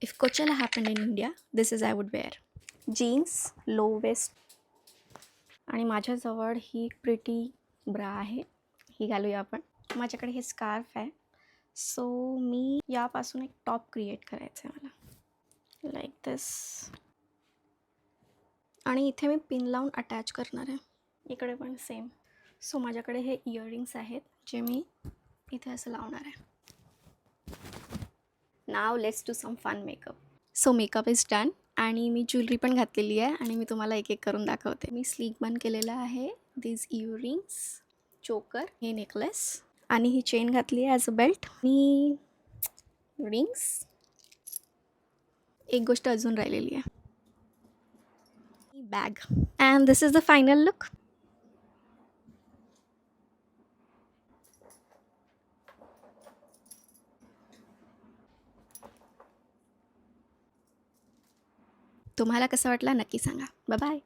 If Coachella happened in India, this is I would wear. Jeans, low waist. आणि माझ्याजवळ ही pretty bra आहे, ही घालूया आपण. माझ्याकडे हे स्कार्फ आहे, सो मी यापासून एक टॉप क्रिएट करायचं आहे मला, लाईक दिस. आणि इथे मी पिन लावून अटॅच करणार आहे, इकडे पण सेम. सो माझ्याकडे हे इयरिंग्स आहेत जे मी इथे असं लावणार आहे. Now let's do some fun makeup. So makeup is done आणि मी ज्वेलरी पण घातलेली आहे आणि मी तुम्हाला एक एक करून दाखवते. मी स्लीक बन केलेलं आहे, दीज इयरिंग्स, चोकर, हे नेकलेस आणि ही चेन घातली आहे ॲज अ बेल्ट आणि रिंग्स. एक गोष्ट अजून राहिलेली आहे, bag. And this is the final look. तुम्हाला कसं वाटलं नक्की सांगा. Bye bye.